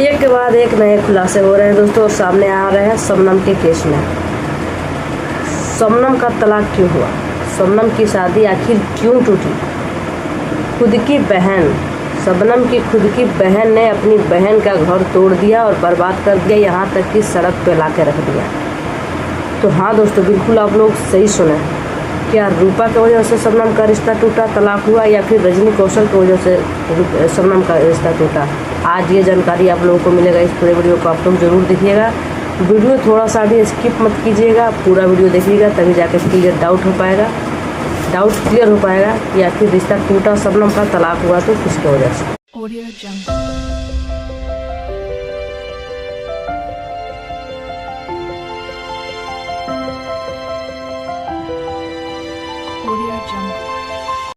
एक के बाद एक नए खुलासे हो रहे हैं दोस्तों, और सामने आ रहे हैं शबनम के केस में। शबनम का तलाक क्यों हुआ, शबनम की शादी आखिर क्यों टूटी। खुद की बहन, शबनम की खुद की बहन ने अपनी बहन का घर तोड़ दिया और बर्बाद कर दिया, यहाँ तक कि सड़क पे ला के रख दिया। तो हाँ दोस्तों, बिल्कुल आप लोग सही सुने। क्या रूपा की वजह से शबनम का रिश्ता टूटा, तलाक हुआ, या फिर रजनी कौशल की वजह से शबनम का रिश्ता टूटा। आज ये जानकारी आप लोगों को मिलेगा। इस पूरे वीडियो को आप लोग ज़रूर देखिएगा। वीडियो थोड़ा सा भी स्किप मत कीजिएगा, पूरा वीडियो देखिएगा, तभी जाकर क्लियर डाउट क्लियर हो पाएगा कि आखिर रिश्ता टूटा, शबनम का तलाक हुआ तो किसकी वजह से।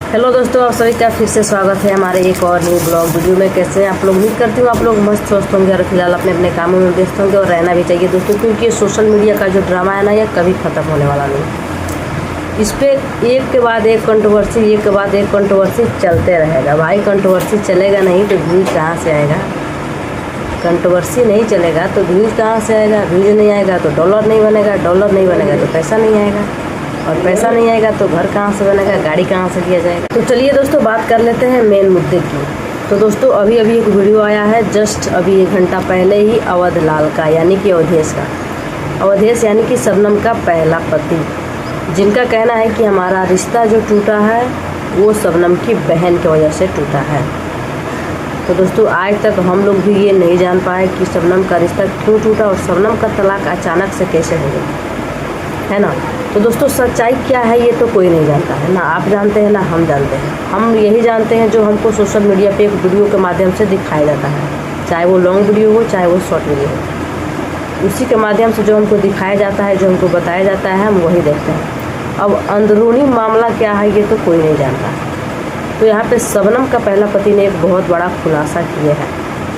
हेलो दोस्तों, आप सभी का फिर से स्वागत है हमारे एक और न्यू ब्लॉग वीडियो में। कैसे हैं आप लोग? उम्मीद करती हूँ आप लोग मस्त स्वस्थ होंगे और फिलहाल अपने अपने कामों में व्यस्त होंगे, और रहना भी चाहिए दोस्तों, क्योंकि ये सोशल मीडिया का जो ड्रामा है ना, यह कभी ख़त्म होने वाला नहीं। इस पर एक के बाद एक कंट्रोवर्सी चलते रहेगा भाई। कंट्रोवर्सी चलेगा नहीं तो व्यूज़ कहाँ से आएगा। कंट्रोवर्सी नहीं चलेगा तो व्यूज़ कहाँ से आएगा। व्यूज़ नहीं आएगा तो डॉलर नहीं बनेगा, डॉलर नहीं बनेगा तो पैसा नहीं आएगा, और पैसा नहीं आएगा तो घर कहाँ से बनेगा, गाड़ी कहाँ से लिया जाएगा। तो चलिए दोस्तों, बात कर लेते हैं मेन मुद्दे की। तो दोस्तों, अभी एक वीडियो आया है जस्ट अभी 1 घंटा पहले ही, अवधलाल का, यानी कि अवधेश का। अवधेश यानी कि शबनम का पहला पति, जिनका कहना है कि हमारा रिश्ता जो टूटा है वो शबनम की बहन की वजह से टूटा है। तो दोस्तों, आज तक हम लोग भी ये नहीं जान पाए कि शबनम का रिश्ता क्यों टूटा और शबनम का तलाक अचानक से कैसे हो गया, है ना। तो दोस्तों, सच्चाई क्या है ये तो कोई नहीं जानता है, ना आप जानते हैं ना हम जानते हैं। हम यही जानते हैं जो हमको सोशल मीडिया पे एक वीडियो के माध्यम से दिखाया जाता है, चाहे वो लॉन्ग वीडियो हो चाहे वो शॉर्ट वीडियो हो। उसी के माध्यम से जो हमको दिखाया जाता है, जो हमको बताया जाता है, हम वही देखते हैं। अब अंदरूनी मामला क्या है ये तो कोई नहीं जानता। तो यहाँ पर शबनम का पहला पति ने एक बहुत बड़ा खुलासा किया है।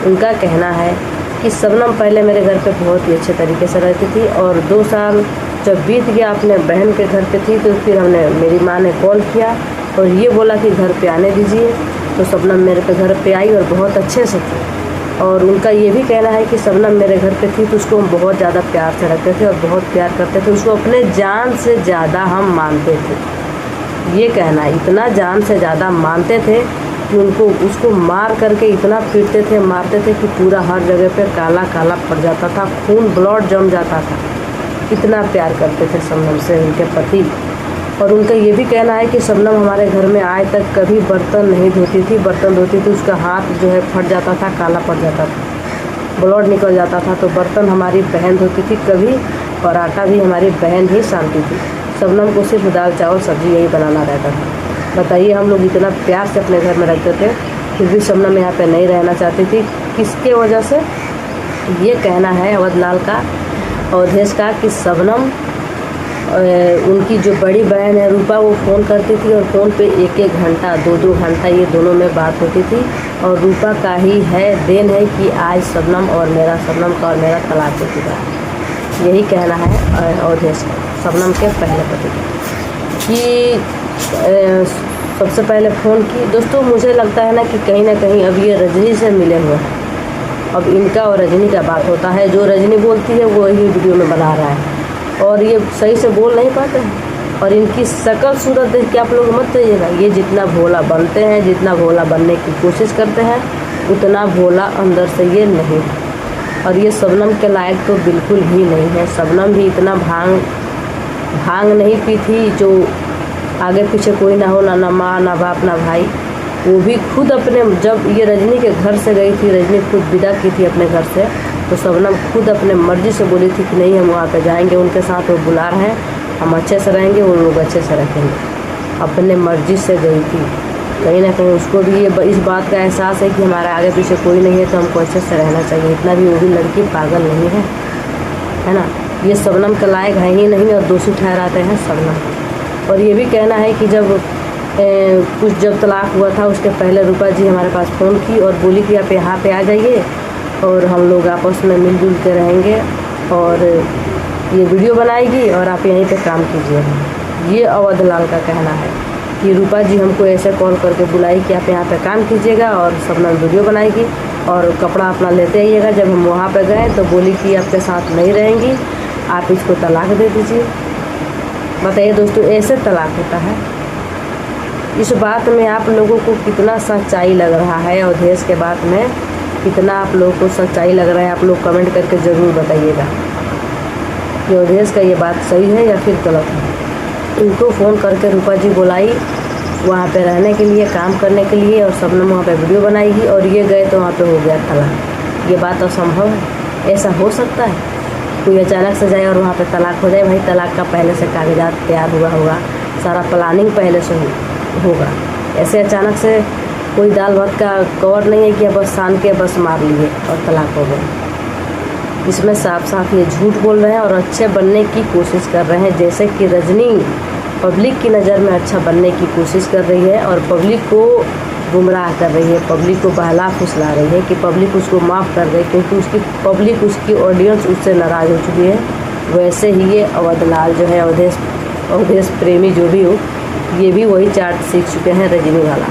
उनका कहना है कि शबनम पहले मेरे घर पे बहुत ही अच्छे तरीके से रहती थी, और 2 साल जब बीत गया अपने बहन के घर पे थी, तो फिर मेरी माँ ने कॉल किया और ये बोला कि घर पे आने दीजिए। तो शबनम मेरे पे घर पे आई और बहुत अच्छे से थी। और उनका ये भी कहना है कि शबनम मेरे घर पे थी तो उसको हम बहुत ज़्यादा प्यार से रखते थे और बहुत प्यार करते थे, उसको अपने जान से ज़्यादा हम मानते थे। ये कहना है, इतना जान से ज़्यादा मानते थे कि उसको मार करके इतना पीटते थे, मारते थे कि पूरा हर जगह पे काला काला पड़ जाता था, खून ब्लड जम जाता था। इतना प्यार करते थे शबनम से उनके पति। और उनका ये भी कहना है कि शबनम हमारे घर में आए तक कभी बर्तन नहीं धोती थी। बर्तन धोती थी उसका हाथ जो है फट जाता था, काला पड़ जाता था, ब्लड निकल जाता था। तो बर्तन हमारी बहन धोती थी कभी, और आटा भी हमारी बहन ही सानती थी। शबनम को सिर्फ दाल चावल सब्जी यही बनाना रहता था। बताइए, हम लोग इतना प्यार से अपने घर में रखते थे, फिर भी शबनम यहाँ पे नहीं रहना चाहती थी। किसके वजह से? ये कहना है अवधलाल का, अवधेश का, कि शबनम उनकी जो बड़ी बहन है रूपा, वो फ़ोन करती थी और फ़ोन पे 1-1 घंटा 2-2 घंटा ये दोनों में बात होती थी। और रूपा का ही है देन है कि आज शबनम का और मेरा तलाक हो चुका है। यही कहना है अवधेश का, शबनम के पहले पति का, कि सबसे पहले फ़ोन की। दोस्तों, मुझे लगता है ना कि कहीं ना कहीं अब ये रजनी से मिले हुए हैं। अब इनका और रजनी का बात होता है, जो रजनी बोलती है वो ही वीडियो में बना रहा है, और ये सही से बोल नहीं पाते हैं। और इनकी शक्ल सूरत देख के आप लोग मत जाइएगा, ये जितना भोला बनते हैं, जितना भोला बनने की कोशिश करते हैं, उतना भोला अंदर से ये नहीं है। और ये शबनम के लायक तो बिल्कुल ही नहीं है। शबनम भी इतना भांग नहीं पी थी जो आगे पीछे कोई ना हो, ना माँ ना बाप ना भाई। वो भी खुद अपने, जब ये रजनी के घर से गई थी, रजनी खुद विदा की थी अपने घर से, तो शबनम खुद अपने मर्जी से बोली थी कि नहीं, हम वहाँ पे जाएंगे, उनके साथ वो बुला रहे हैं, हम अच्छे से रहेंगे, वो लोग अच्छे से रखेंगे। अपने मर्जी से गई थी। कहीं ना कहीं उसको भी ये इस बात का एहसास है कि हमारे आगे पीछे कोई नहीं है तो हमको अच्छे से रहना चाहिए। इतना भी वो भी लड़की पागल नहीं है ना। ये शबनम के लायक है ही नहीं, और दोषी ठहराते हैं शबनम। और ये भी कहना है कि जब तलाक हुआ था उसके पहले रूपा जी हमारे पास फ़ोन की और बोली कि आप यहाँ पे आ जाइए और हम लोग आपस में मिलजुल के रहेंगे, और ये वीडियो बनाएगी और आप यहीं पे काम कीजिएगा। ये अवधलाल का कहना है कि रूपा जी हमको ऐसे कॉल करके बुलाई कि आप यहाँ पे काम कीजिएगा और शबनम वीडियो बनाएगी और कपड़ा अपना लेते आइएगा। जब हम वहाँ पे गए तो बोली कि आपके साथ नहीं रहेंगी, आप इसको तलाक दे दीजिए। बताइए दोस्तों, ऐसे तलाक होता है? इस बात में आप लोगों को कितना सच्चाई लग रहा है? अवधेश के बात में कितना आप लोगों को सच्चाई लग रहा है? आप लोग कमेंट करके ज़रूर बताइएगा कि अवधेश का ये बात सही है या फिर गलत है। उनको फ़ोन करके रूपा जी बुलाई वहाँ पे रहने के लिए, काम करने के लिए, और सबने वहाँ पे वीडियो बनाई और ये गए तो वहाँ पे हो गया तलाक। ये बात असंभव है। ऐसा हो सकता है कोई अचानक से जाए और वहाँ पे तलाक हो जाए? भाई तलाक का पहले से कागजात तैयार हुआ होगा, सारा प्लानिंग पहले से होगा। ऐसे अचानक से कोई दाल भात का कवर नहीं है कि बस सान के बस मार लिए और तलाक हो गए। इसमें साफ साफ ये झूठ बोल रहे हैं और अच्छे बनने की कोशिश कर रहे हैं। जैसे कि रजनी पब्लिक की नज़र में अच्छा बनने की कोशिश कर रही है और पब्लिक को गुमराह कर रही है, पब्लिक को बहला फुसला रही है कि पब्लिक उसको माफ़ कर रही है, क्योंकि उसकी पब्लिक, उसकी ऑडियंस उससे नाराज़ हो चुकी है। वैसे ही ये अवधलाल जो है, अवधेश प्रेमी जो भी हो, ये भी वही चार्ट सीख चुके हैं रजनी वाला।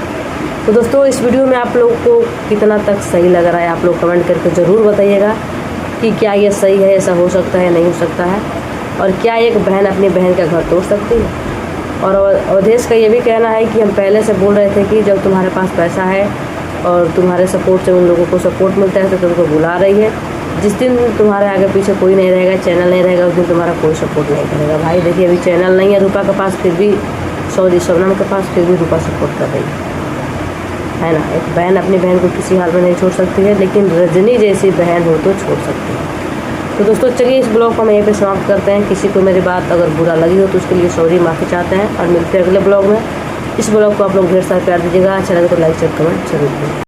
तो दोस्तों, इस वीडियो में आप लोगों को कितना तक सही लग रहा है आप लोग कमेंट करके ज़रूर बताइएगा कि क्या ये सही है, ऐसा हो सकता है, नहीं हो सकता है, और क्या एक बहन अपनी बहन का घर तोड़ सकती है। और अवधेश का ये भी कहना है कि हम पहले से बोल रहे थे कि जब तुम्हारे पास पैसा है और तुम्हारे सपोर्ट से उन लोगों को सपोर्ट मिलता है तो तुमको बुला रही है। जिस दिन तुम्हारे आगे पीछे कोई नहीं रहेगा, चैनल नहीं रहेगा, उस दिन तुम्हारा कोई सपोर्ट नहीं करेगा। भाई देखिए, अभी चैनल नहीं है रूपा के पास, फिर भी शबनम के पास, फिर भी रूपा सपोर्ट कर रही है ना। एक बहन अपनी बहन को किसी हाल में नहीं छोड़ सकती है, लेकिन रजनी जैसी बहन हो तो छोड़ सकती है। तो दोस्तों चलिए, इस ब्लॉग को हम यहीं पे समाप्त करते हैं। किसी को मेरी बात अगर बुरा लगी हो तो उसके लिए सॉरी, माफ़ी चाहते हैं और मिलते हैं अगले ब्लॉग में। इस ब्लॉग को आप लोग ढेर सारा प्यार दीजिएगा। अच्छा लगे तो लाइक शेयर कमेंट जरूर करें।